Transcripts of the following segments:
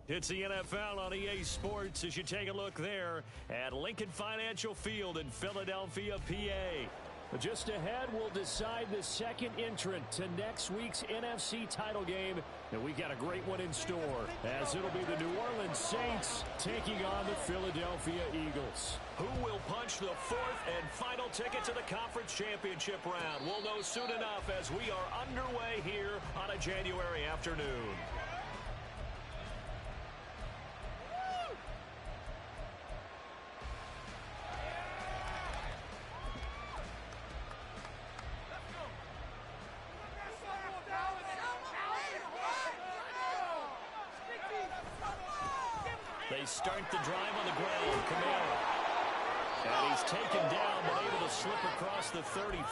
It's the NFL on EA Sports as you take a look there at Lincoln Financial Field in Philadelphia, PA. Just ahead, we'll decide the second entrant to next week's NFC title game. And we got a great one in store, as it'll be the New Orleans Saints taking on the Philadelphia Eagles. Who will punch the fourth and final ticket to the conference championship round? We'll know soon enough as we are underway here on a January afternoon. They start the drive on the ground. Kamara. And he's taken down, but able to slip across the 35.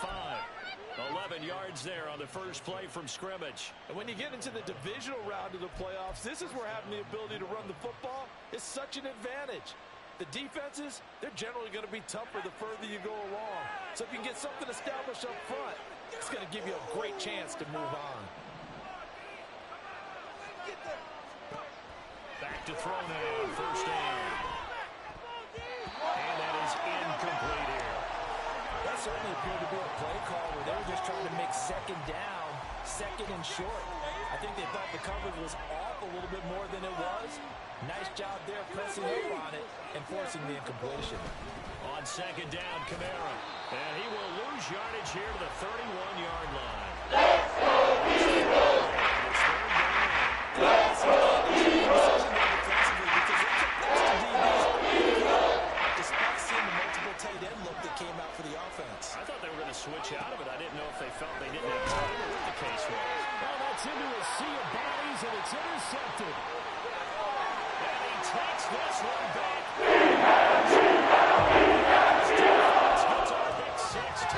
11 yards there on the first play from scrimmage. And when you get into the divisional round of the playoffs, this is where having the ability to run the football is such an advantage. The defenses, they're generally going to be tougher the further you go along. So if you can get something established up front, it's going to give you a great chance to move on. Back to throw now, first down. And that is incomplete here. That certainly appeared to be a play call where they were just trying to make second down, second and short. I think they thought the coverage was off a little bit more than it was. Nice job there pressing up on it and forcing the incompletion. On second down, Kamara. And he will lose yardage here to the 31-yard line. Let's go, Eagles! Let's go, Eagles! Despite seeing the multiple tight end look that came out for the offense. I thought they were going to switch out of it. I didn't know if they felt they didn't have time or what the case was. Well, that's into a sea of bodies, and it's intercepted. And he takes this one back. Gets our big 6-10.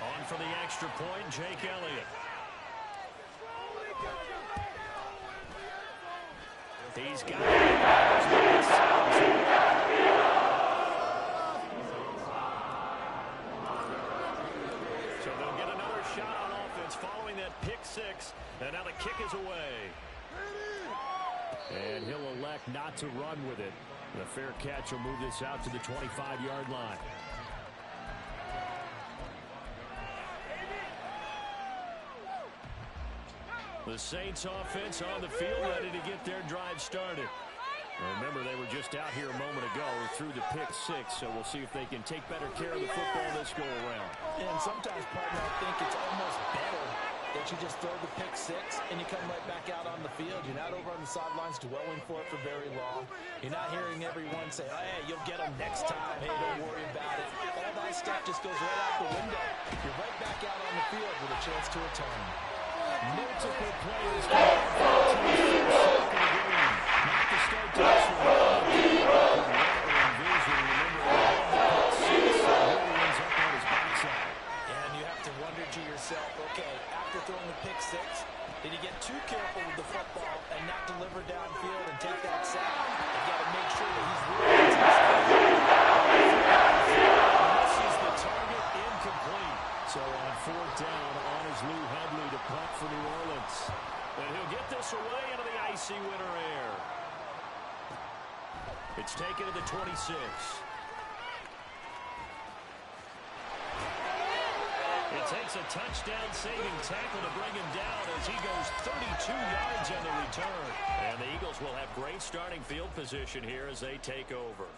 On for the extra point, Jake Elliott. He's got it. So they'll get another shot on offense following that pick six. And now the kick is away. And he'll elect not to run with it. The fair catch will move this out to the 25-yard line. The Saints offense on the field, ready to get their drive started. Remember, they were just out here a moment ago through the pick six, so we'll see if they can take better care of the football this go-around. And sometimes, partner, I think it's almost better that you just throw the pick six and you come right back out on the field. You're not over on the sidelines dwelling for it for very long. You're not hearing everyone say, hey, you'll get them next time. Hey, don't worry about it. All that stuff just goes right out the window. You're right back out on the field with a chance to atone. Multiple players come out for the team's first sack of the game. Not to start to this one. And you have to wonder to yourself, okay, after throwing the pick six, did he get too careful with the football and not deliver downfield and take that sack? You got to make sure that he's really Misses the target, incomplete. So on fourth down, on is Lou Hedley to punt for New Orleans. And he'll get this away into the icy winter air. It's taken to the 26. It takes a touchdown-saving tackle to bring him down as he goes 32 yards on the return. And the Eagles will have great starting field position here as they take over.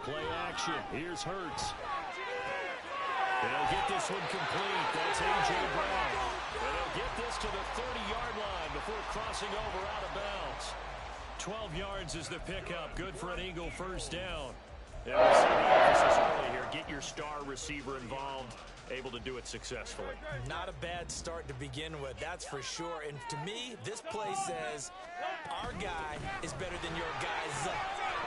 Play action. Here's Hurts. They'll get this one complete. That's A.J. Brown. And they'll get this to the 30-yard line before crossing over out of bounds. 12 yards is the pickup. Good for an Eagle first down. Yeah, we see the emphasis early here. Get your star receiver involved, able to do it successfully. Not a bad start to begin with, that's for sure. And to me, this play says our guy is better than your guys.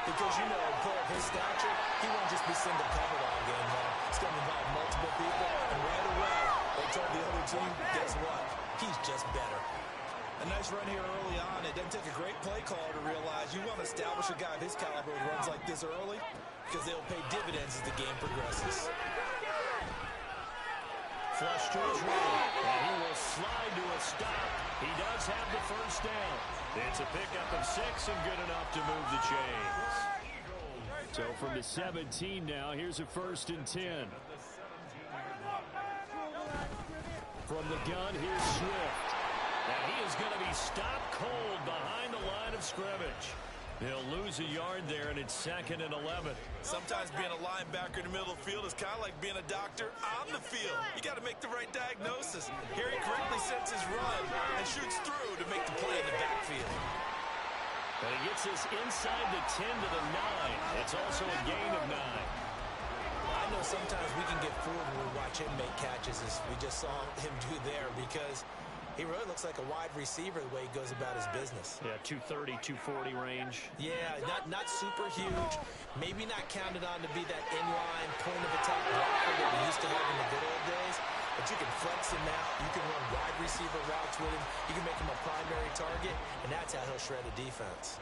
Because, you know, a player of his stature, he won't just be single covered all game long. It's going to involve multiple people. And right away, they told the other team, guess what? He's just better. A nice run here early on. It doesn't take a great play caller to realize you want to establish a guy of his caliber who runs like this early because they'll pay dividends as the game progresses. Flush to his right, and he will slide to a stop. He does have the first down. It's a pickup of 6 and good enough to move the chains. So from the 17 now, here's a 1st and 10. From the gun, here's Swift. And he is going to be stopped cold behind the line of scrimmage. He'll lose a yard there, and it's 2nd and 11. Sometimes being a linebacker in the middle of the field is kind of like being a doctor on the field. You got to make the right diagnosis. Here he correctly sets his run and shoots through to make the play in the backfield. And he gets this inside the 10 to the 9. It's also a gain of 9. I know sometimes we can get fooled when we watch him make catches, as we just saw him do there, because he really looks like a wide receiver the way he goes about his business. Yeah, 230, 240 range. Yeah, not super huge. Maybe not counted on to be that inline point-of-attack blocker that we used to have in the good old days. But you can flex him out. You can run wide receiver routes with him. You can make him a primary target, and that's how he'll shred a defense.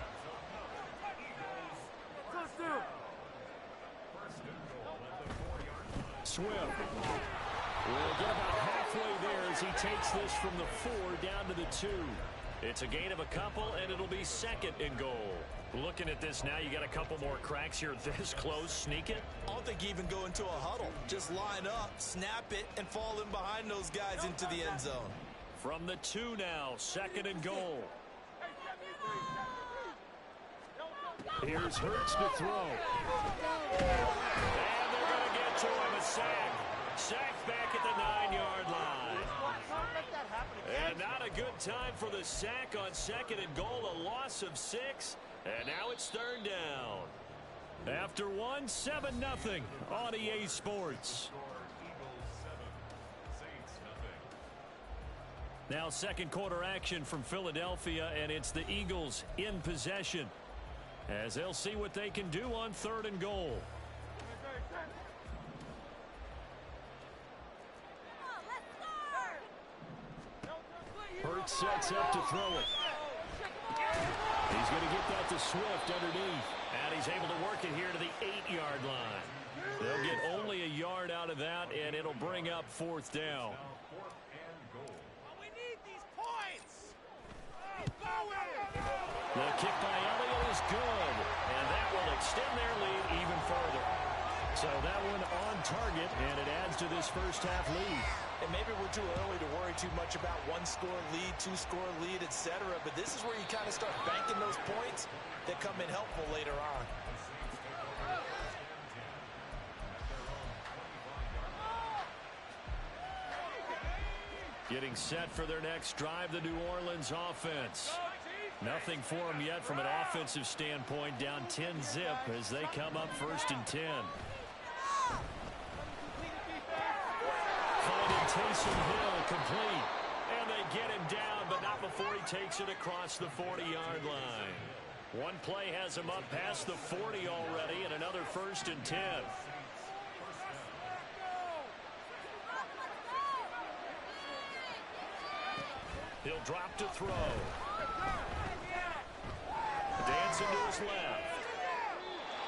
Swift will get about halfway there as he takes this from the 4 down to the 2. It's a gain of a couple, and it'll be 2nd and goal. Looking at this now, you got a couple more cracks here this close. Sneak it. I don't think you even go into a huddle. Just line up, snap it, and fall in behind those guys into the end zone. From the 2 now, 2nd and goal. Here's Hurts to throw. And they're going to get to him. A sack. Sack back at the 9-yard line. And not a good time for the sack on 2nd and goal. A loss of 6. And now it's 3rd down. After 1, 7-0 on EA Sports. Now 2nd quarter action from Philadelphia, and it's the Eagles in possession, as they'll see what they can do on 3rd and goal. Hurts sets up to throw it. He's going to get that to Swift underneath. And he's able to work it here to the 8-yard line. They'll get only a yard out of that, and it'll bring up 4th down. We need these points. The kick by Elliott is good, and that will extend their lead even further. So that one on target, and it adds to this first half lead. And maybe we're too early to worry too much about 1-score lead, 2-score lead, etc. But this is where you kind of start banking those points that come in helpful later on. Getting set for their next drive, the New Orleans offense. Nothing for them yet from an offensive standpoint. Down 10-zip as they come up 1st and 10. Finding Taysom Hill complete. And they get him down, but not before he takes it across the 40-yard line. One play has him up past the 40 already, and another 1st and 10. He'll drop to throw. Dancing to his left.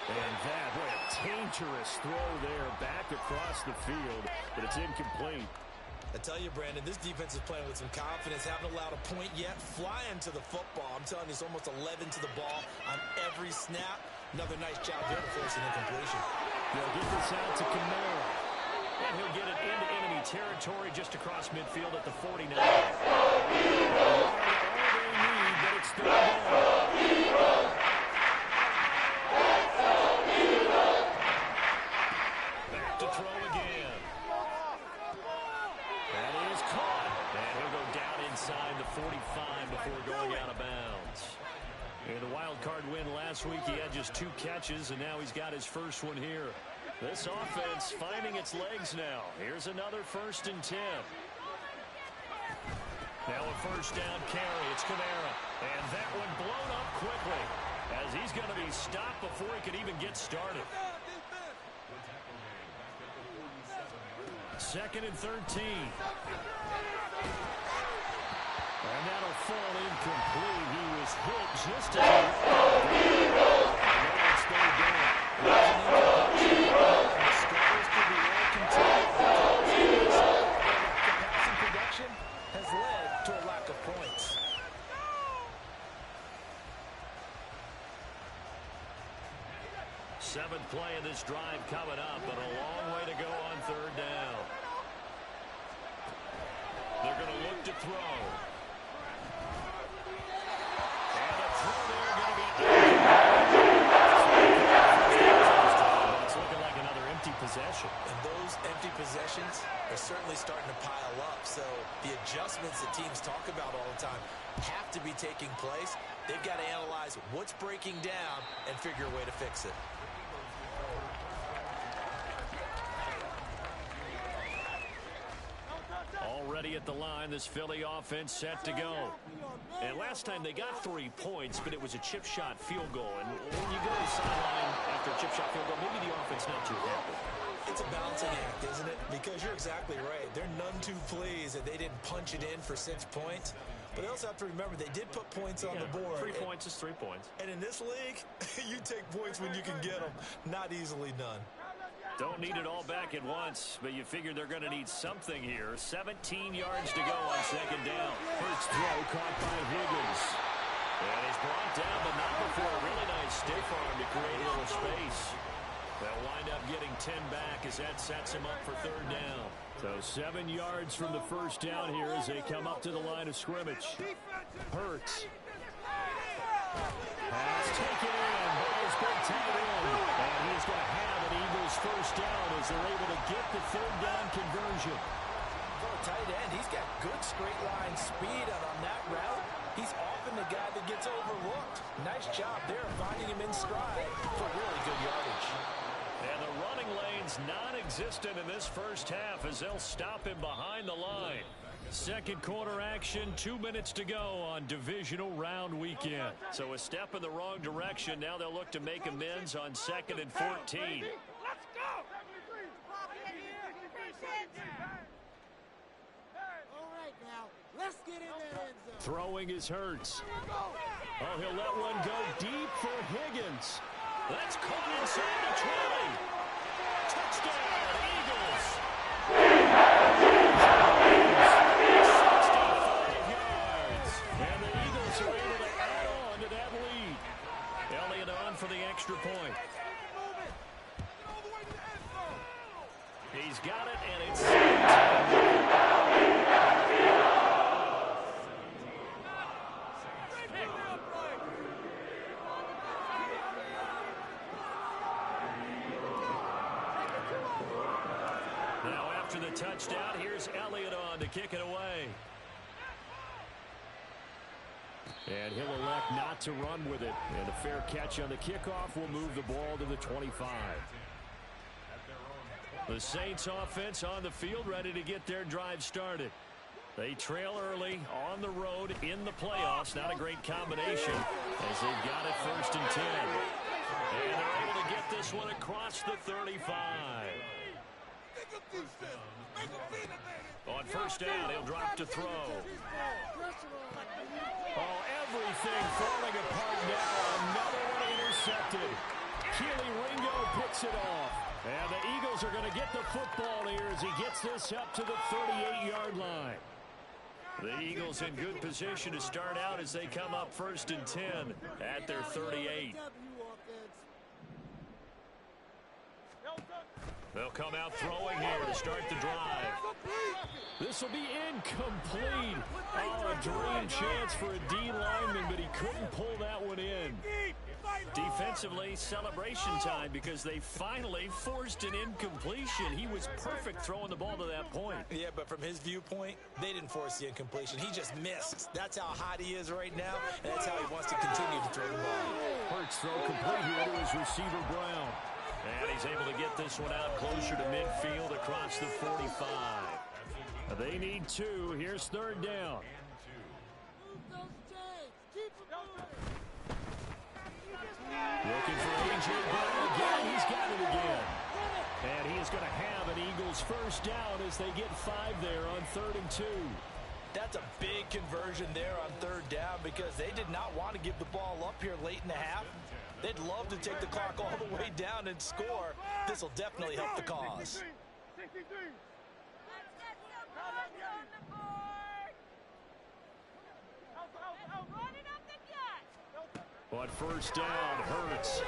And that, what a dangerous throw there back across the field, but it's incomplete. I tell you, Brandon, this defense is playing with some confidence. Haven't allowed a point yet. Flying to the football. I'm telling you, it's almost 11 to the ball on every snap. Another nice job there to force an incompletion. They'll get this out to Kamara. And he'll get it into enemy territory just across midfield at the 49. All they need, but it's 3rd down. Back to throw again. That is caught. And he'll go down inside the 45 before going out of bounds. And the Wild card win last week. He had just 2 catches, and now he's got his first one here. This offense finding its legs now. Here's another 1st and 10. Now a first down carry. It's Kamara. And that one blown up quickly as he's going to be stopped before he could even get started. 2nd and 13. And that'll fall incomplete. He was hit just as he it's third down. The struggles to be well contained. The passing production has led to a lack of points. Seventh play of this drive coming up, but a long way to go on 3rd down. They're going to look to throw. And the throw there going to be it's looking like another empty possession. And those empty possessions are certainly starting to pile up. So the adjustments that teams talk about all the time have to be taking place. They've got to analyze what's breaking down and figure a way to fix it. Already at the line, this Philly offense set to go. And last time they got 3 points, but it was a chip shot field goal. And when you go to the sideline after a chip shot field goal, maybe the offense not too happy. It's a balancing act, isn't it? Because you're exactly right. They're none too pleased that they didn't punch it in for 6 points. But they also have to remember they did put points on the board. 3 points is 3 points. And in this league, you take points when you can get them. Not easily done. Don't need it all back at once, but you figure they're going to need something here. 17 yards to go on 2nd down. First throw caught by Higgins. And he's brought down, but not before a really nice stiff arm to create a little space. They'll wind up getting 10 back as that sets him up for 3rd down. So 7 yards from the first down here as they come up to the line of scrimmage. Hurts. Pass taken in by his big tight end. And he's going to have an Eagles first down as they're able to get the 3rd down conversion. For a tight end, he's got good straight line speed out on that route. He's often the guy that gets overlooked. Nice job there finding him in stride for really good yardage. And the running lane's non-existent in this first half as they'll stop him behind the line. 2nd quarter action, 2 minutes to go on divisional round weekend. So a step in the wrong direction. Now they'll look to make amends on 2nd and 14. Let's go! All right, now, let's get in that end zone. Throwing is Hurts. Oh, he'll let one go deep for Higgins. That's caught inside the 20. Touchdown, Eagles. 65 yards. And the Eagles are able to add on to that lead. Elliott on for the extra point. He's got it, and it's now after the touchdown, here's Elliott on to kick it away. And he'll elect not to run with it. And a fair catch on the kickoff will move the ball to the 25. The Saints offense on the field ready to get their drive started. They trail early on the road in the playoffs. Not a great combination as they've got it 1st and 10. And they're able to get this one across the 35. On 1st down, he'll drop to throw. Oh, everything falling apart now. Another one intercepted. Keely Ringo picks it off. And the Eagles are going to get the football here as he gets this up to the 38-yard line. The Eagles in good position to start out as they come up 1st and 10 at their 38. They'll come out throwing here to start the drive. This will be incomplete. Oh, a dream chance for a D lineman, but he couldn't pull that one in. Defensively, celebration time because they finally forced an incompletion. He was perfect throwing the ball to that point. Yeah, but from his viewpoint, they didn't force the incompletion. He just missed. That's how hot he is right now, and that's how he wants to continue to throw the ball. throw complete here to his receiver, Brown. And he's able to get this one out closer to midfield across the 45. They need 2. Here's third down. Looking for A.J. Brown again. He's got it again. And he is going to have an Eagles first down as they get 5 there on 3rd and 2. That's a big conversion there on 3rd down because they did not want to give the ball up here late in the half. They'd love to take the clock all the way down and score. This will definitely help the cause. On first down, Hurts.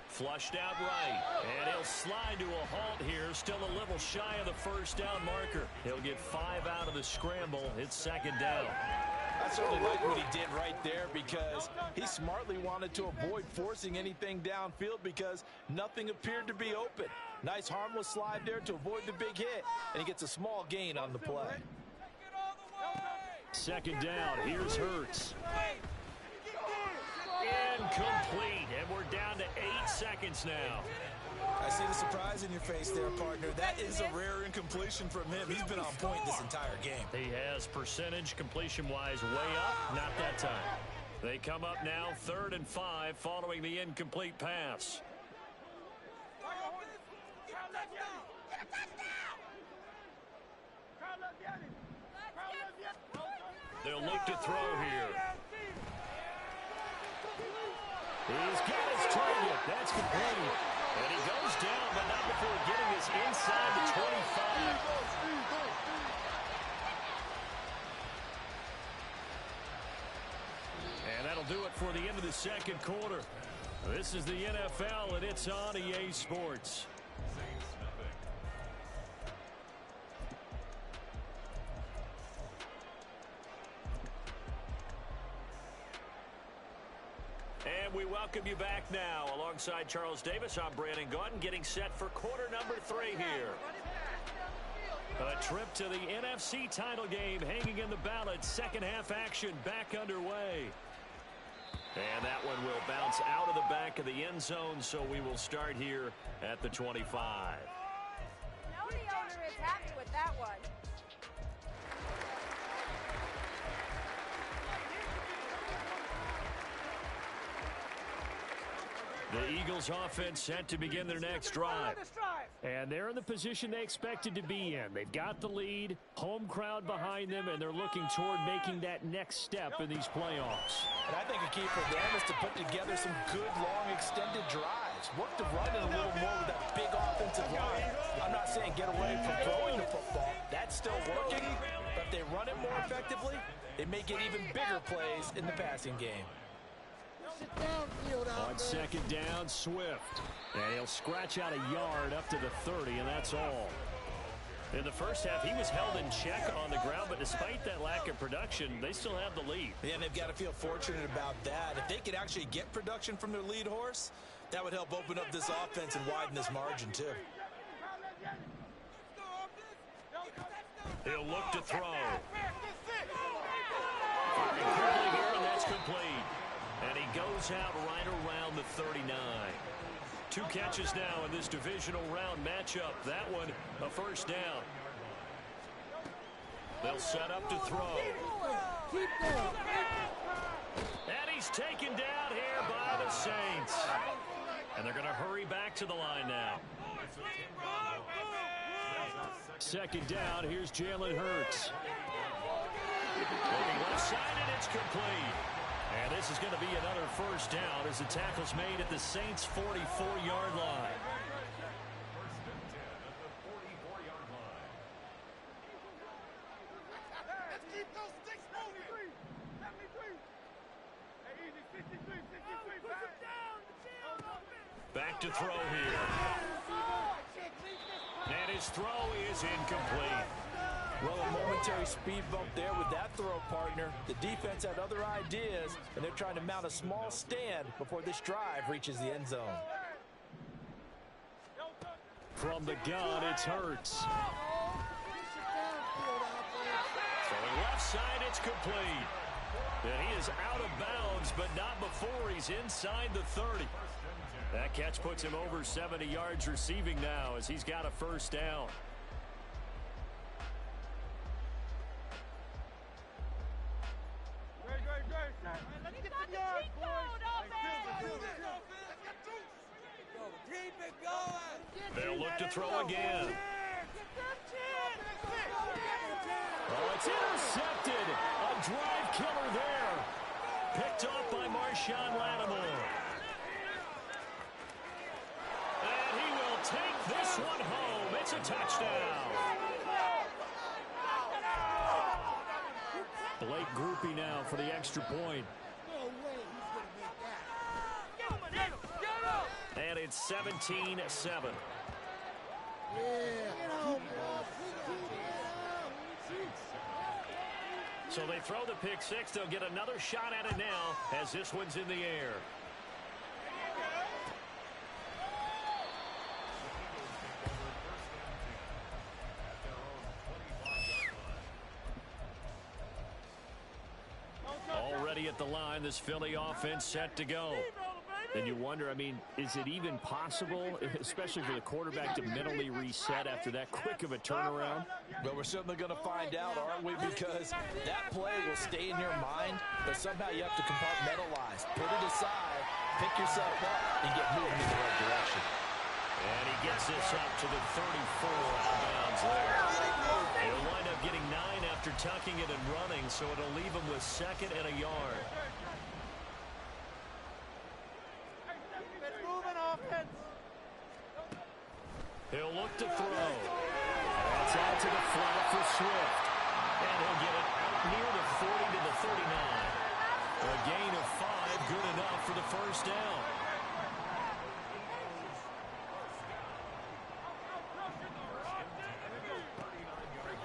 Flushed out right. And he'll slide to a halt here. Still a little shy of the first down marker. He'll get 5 out of the scramble. It's 2nd down. I certainly like what he did right there because he smartly wanted to avoid forcing anything downfield because nothing appeared to be open. Nice harmless slide there to avoid the big hit, and he gets a small gain on the play. 2nd down. Here's Hurts. Incomplete, and we're down to 8 seconds now. I see the surprise in your face there, partner. That is a rare incompletion from him. He's been on point this entire game. He has percentage completion-wise way up. Not that time. They come up now 3rd and 5 following the incomplete pass. They'll look to throw here. He's got his target. That's complete. And he goes down, but not before getting us inside the 25. And that'll do it for the end of the 2nd quarter. This is the NFL, and it's on EA Sports. And we welcome you back now. Alongside Charles Davis, I'm Brandon Gaudin, getting set for quarter number 3 here. A trip to the NFC title game hanging in the balance. 2nd half action back underway. And that one will bounce out of the back of the end zone, so we will start here at the 25. No, the owner is happy with that one. The Eagles offense set to begin their next drive. And they're in the position they expected to be in. They've got the lead, home crowd behind them, and they're looking toward making that next step in these playoffs. And I think a key for them is to put together some good, long, extended drives. Work to run it a little more with that big offensive line. I'm not saying get away from throwing the football. That's still working. But if they run it more effectively, it may get even bigger plays in the passing game. On 2nd down, Swift. And he'll scratch out a yard up to the 30, and that's all. In the first half, he was held in check on the ground, but despite that lack of production, they still have the lead. Yeah, and they've got to feel fortunate about that. If they could actually get production from their lead horse, that would help open up this offense and widen this margin, too. He'll look to throw. Firing quickly here, and that's complete. And he goes out right around the 39. 2 catches now in this divisional round matchup. That one, a first down. They'll set up to throw. And he's taken down here by the Saints. And they're going to hurry back to the line now. 2nd down, here's Jalen Hurts. Looking left side, and it's complete. And this is going to be another first down as the tackle's made at the Saints' 44-yard line. Back to throw here. And his throw is incomplete. Well, a momentary speed bump there with that throw, partner. The defense had other ideas, and they're trying to mount a small stand before this drive reaches the end zone. From the gun, it's Hurts. Throwing left side, it's complete. And he is out of bounds downs, but not before he's inside the 30. That catch puts him over 70 yards receiving now as he's got a first down. They'll look to throw again. Oh, it's intercepted. A drive killer there. Picked off by Marshawn Lattimore. And he will take this one home. It's a touchdown. Blake Groupie now for the extra point. And it's 17-7. So they throw the pick six. They'll get another shot at it now as this one's in the air. Already at the line, this Philly offense set to go. And you wonder, I mean, is it even possible, especially for the quarterback, to mentally reset after that quick of a turnaround? Well, we're certainly going to find out, aren't we? Because that play will stay in your mind, but somehow you have to compartmentalize. Put it aside, pick yourself up, and get moving in the right direction. And he gets this up to the 34 out of bounds there. He'll wind up getting 9 after tucking it and running, so it'll leave him with second and a yard. He'll look to throw. That's out to the flat for Swift. And he'll get it out near the 40 to the 39. A gain of 5, good enough for the first down.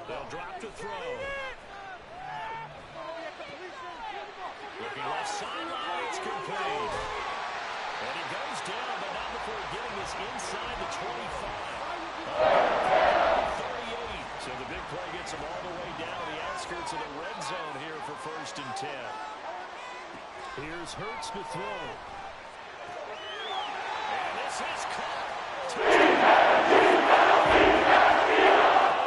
They'll drop to throw. Looking left sideline, it's complete. And he goes down, but not before getting us inside the 25. 38. So the big play gets him all the way down the outskirts of the red zone here for 1st and 10. Here's Hurts to throw. And this is caught.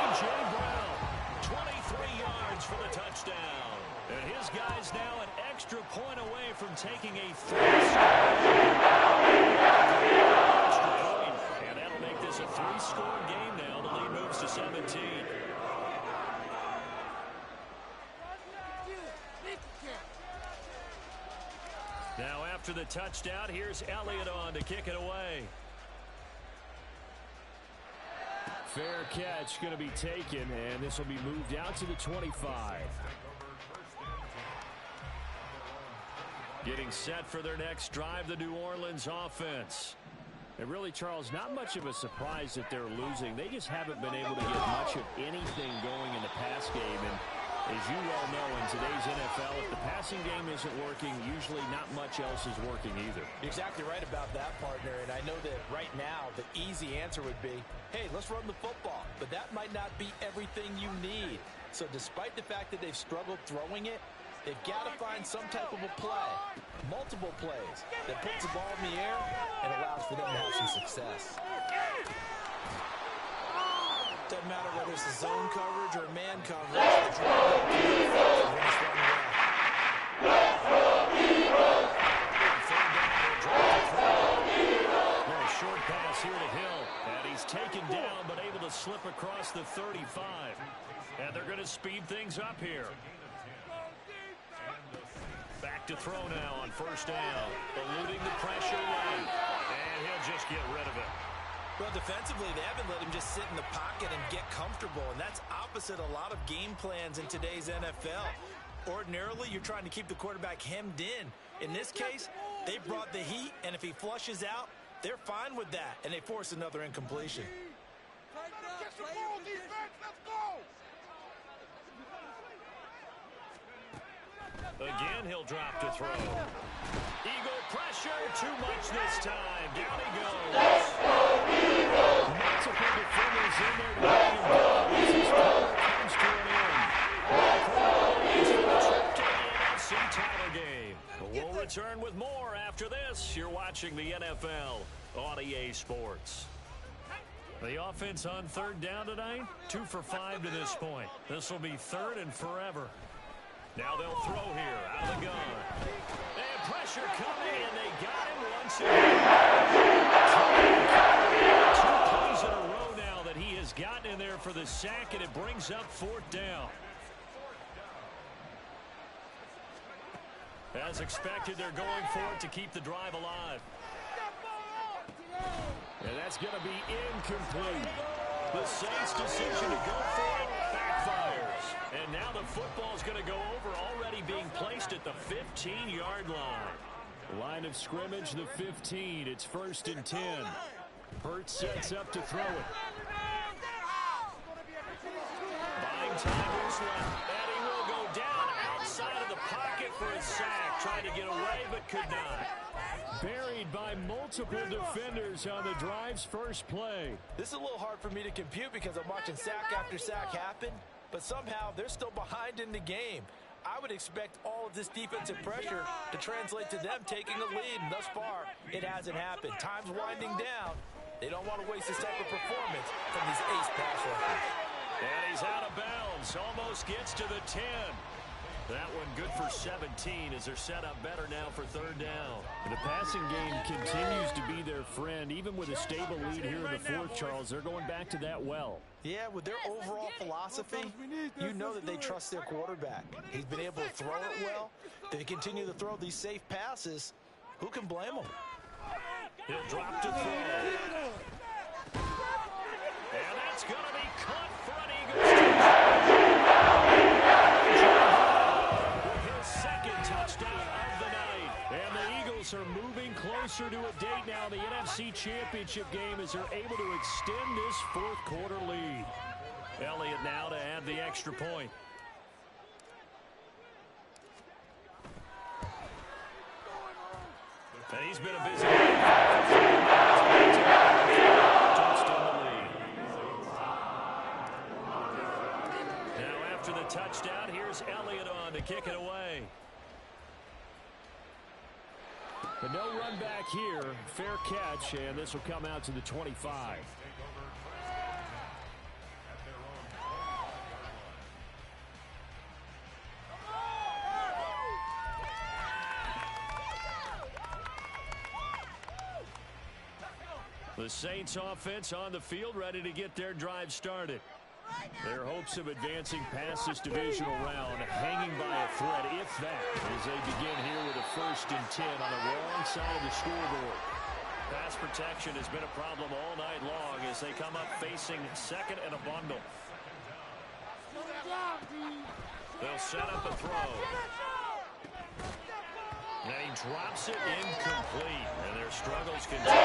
A.J. Brown, 23 yards for the touchdown. And his guy's now an extra point away from taking a 3-score. And that'll make this a 3-score game now. The lead moves to 17. Now after the touchdown, here's Elliott on to kick it away. Fair catch going to be taken, and this will be moved out to the 25. Getting set for their next drive, the New Orleans offense. And really, Charles, not much of a surprise that they're losing. They just haven't been able to get much of anything going in the pass game. And as you well know, in today's NFL, if the passing game isn't working, usually not much else is working either. You're exactly right about that, partner. And I know that right now the easy answer would be, hey, let's run the football. But that might not be everything you need. So despite the fact that they've struggled throwing it, they've got to find some type of a play, multiple plays, that puts the ball in the air and allows for them to have some success. Doesn't matter whether it's a zone coverage or a man coverage. A short pass here to Hill, and he's taken down but able to slip across the 35. And they're going to speed things up here. Back to throw now on 1st down. Eluding the pressure right. And he'll just get rid of it. Well, defensively, they haven't let him just sit in the pocket and get comfortable, and that's opposite a lot of game plans in today's NFL. Ordinarily, you're trying to keep the quarterback hemmed in. In this case, they brought the heat, and if he flushes out, they're fine with that, and they force another incompletion. Again, he'll drop to throw. Eagle pressure, too much this time. Down he goes. Multiple defenders in there to let him go as his career comes to an end. The trip to the NFC title game. We'll return with more after this. You're watching the NFL on EA Sports. The offense on third down tonight, 2 for 5 to this point. This will be third and forever. Now they'll throw here out of the gun. They have pressure coming, and they got him once again. 2 plays in a row now that he has gotten in there for the sack, and it brings up 4th down. As expected, they're going for it to keep the drive alive. And that's going to be incomplete. The Saints' decision to go for it backfires. And now the football is going to go over, already being placed at the 15-yard line. Line of scrimmage, the 15. It's 1st and 10. Hurts sets up to throw it. Buying time is left. And he will go down outside of the pocket for a sack. Tried to get away, but could not. Buried by multiple defenders on the drive's first play. This is a little hard for me to compute because I'm watching sack after sack happen, but somehow they're still behind in the game. I would expect all of this defensive pressure to translate to them taking a lead, and thus far, it hasn't happened. Time's winding down. They don't want to waste this type of performance from these ace pass rushers. And he's out of bounds. Almost gets to the 10. That one good for 17 as they're set up better now for third down. The passing game continues to be their friend. Even with a stable lead here in the fourth, Charles, they're going back to that well. Yeah, with their overall philosophy, you know that they trust their quarterback. He's been able to throw it well. They continue to throw these safe passes. Who can blame them? He'll drop to throw. And that's going to be caught for an Eagles are moving closer to a date now. The NFC Championship game as they're able to extend this fourth quarter lead. Elliott now to add the extra point. And he's been a busy man. Now after the touchdown, here's Elliott on to kick it away. But no run back here. Fair catch, and this will come out to the 25. The Saints offense on the field, ready to get their drive started. Their hopes of advancing past this divisional round hanging by a thread, if that, as they begin here with a 1st and 10 on the wrong side of the scoreboard. Pass protection has been a problem all night long as they come up facing 2nd and a bundle. They'll set up a throw. And he drops it incomplete, and their struggles continue.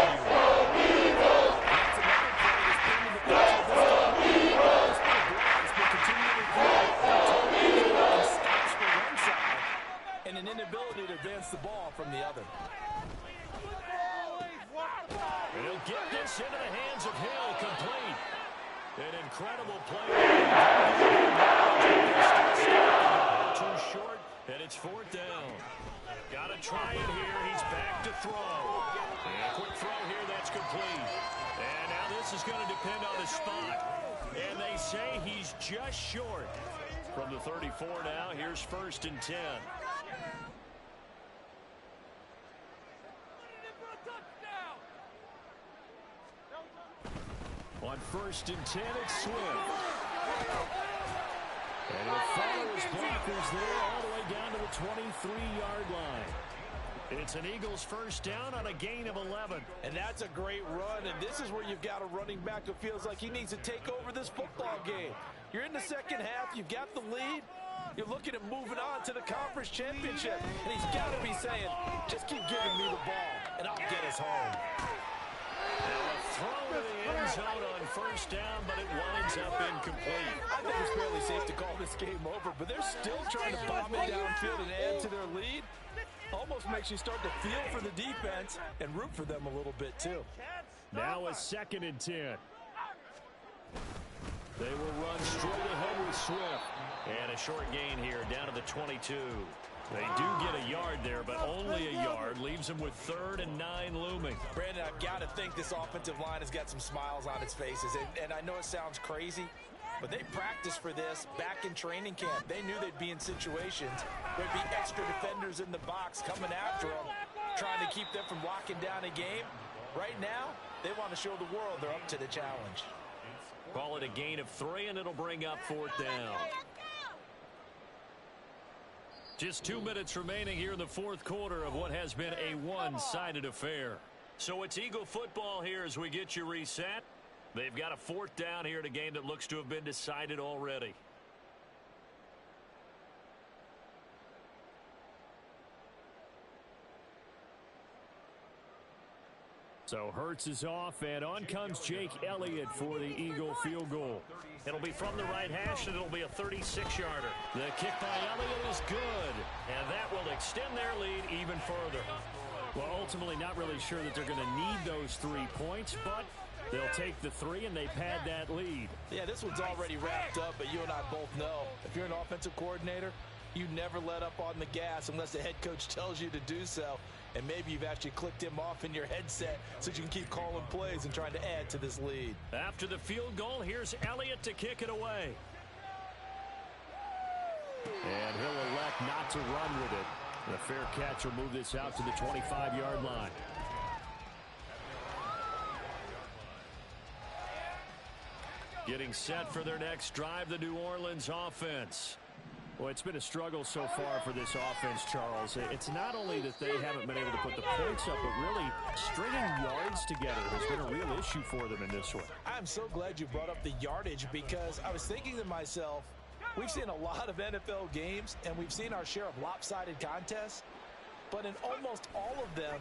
And an inability to advance the ball from the other. And he'll get this into the hands of Hill, complete. An incredible play. Too short, and it's 4th down. Got to try it here. He's back to throw. And a quick throw here, that's complete. And now this is going to depend on the spot. And they say he's just short. From the 34 now, here's 1st and 10. On 1st and 10, it's Swift. And he'll follow his blockers there all the way down to the 23-yard line. It's an Eagles 1st down on a gain of 11. And that's a great run, and this is where you've got a running back who feels like he needs to take over this football game. You're in the second half, you've got the lead, you're looking at moving on to the conference championship, and he's got to be saying, just keep giving me the ball, and I'll get us home. Throw to the end zone on 1st down, but it winds up incomplete. I think it's fairly safe to call this game over, but they're still trying to bomb it downfield and add to their lead. Almost makes you start to feel for the defense and root for them a little bit, too. Now a 2nd and 10. They will run straight ahead with Swift. And a short gain here down to the 22. They do get a yard there, but only a yard. Leaves them with 3rd and 9 looming. Brandon, I've got to think this offensive line has got some smiles on its faces. And I know it sounds crazy, but they practiced for this back in training camp. They knew they'd be in situations where there'd be extra defenders in the box coming after them, trying to keep them from locking down a game. Right now, they want to show the world they're up to the challenge. Call it a gain of 3, and it'll bring up 4th down. Just 2 minutes remaining here in the 4th quarter of what has been a one-sided affair. So it's Eagle football here as we get you reset. They've got a 4th down here in a game that looks to have been decided already. So Hurts is off, and on comes Jake Elliott for the Eagle field goal. It'll be from the right hash, and it'll be a 36-yarder. The kick by Elliott is good, and that will extend their lead even further. Well, ultimately, not really sure that they're going to need those 3 points, but they'll take the 3, and they pad that lead. Yeah, this one's already wrapped up, but you and I both know if you're an offensive coordinator, you never let up on the gas unless the head coach tells you to do so. And maybe you've actually clicked him off in your headset so you can keep calling plays and trying to add to this lead. After the field goal, here's Elliott to kick it away. And he'll elect not to run with it. The fair catch will move this out to the 25-yard line. Getting set for their next drive, the New Orleans offense. Well, it's been a struggle so far for this offense, Charles. It's not only that they haven't been able to put the points up, but really stringing yards together has been a real issue for them in this one. I'm so glad you brought up the yardage because I was thinking to myself, we've seen a lot of NFL games, and we've seen our share of lopsided contests. But in almost all of them,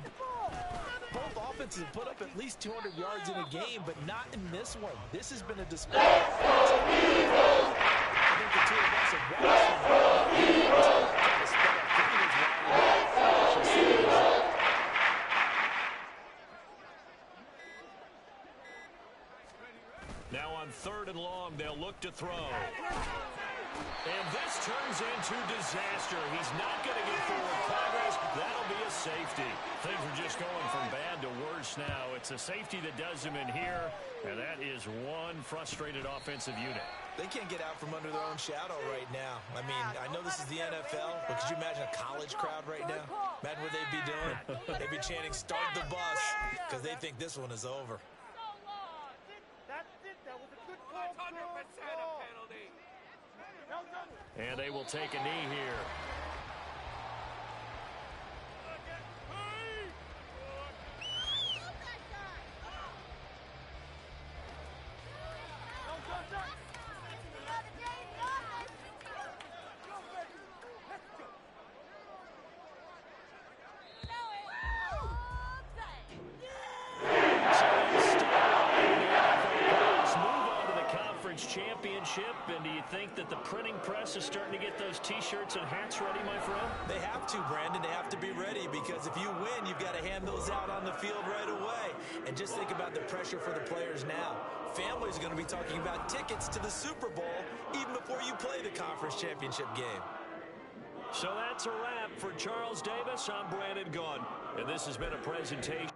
both offenses have put up at least 200 yards in a game, but not in this one. This has been a display. I think the two of us have watched Now on 3rd and long, they'll look to throw. And this turns into disaster. He's not going to get forward progress. That'll be a safety. Things are just going from bad to worse now. It's a safety that does him in here, and that is one frustrated offensive unit. They can't get out from under their own shadow right now. I mean, I know this is the NFL, but could you imagine a college crowd right now? Imagine what they'd be doing. They'd be chanting, "Start the bus," because they think this one is over. And they will take a knee here. Championship, and do you think that the printing press is starting to get those T-shirts and hats ready, my friend? They have to, Brandon. They have to be ready because if you win, you've got to hand those out on the field right away. And just think about the pressure for the players now. Families are going to be talking about tickets to the Super Bowl even before you play the conference championship game. So that's a wrap for Charles Davis. I'm Brandon Gunn, and this has been a presentation.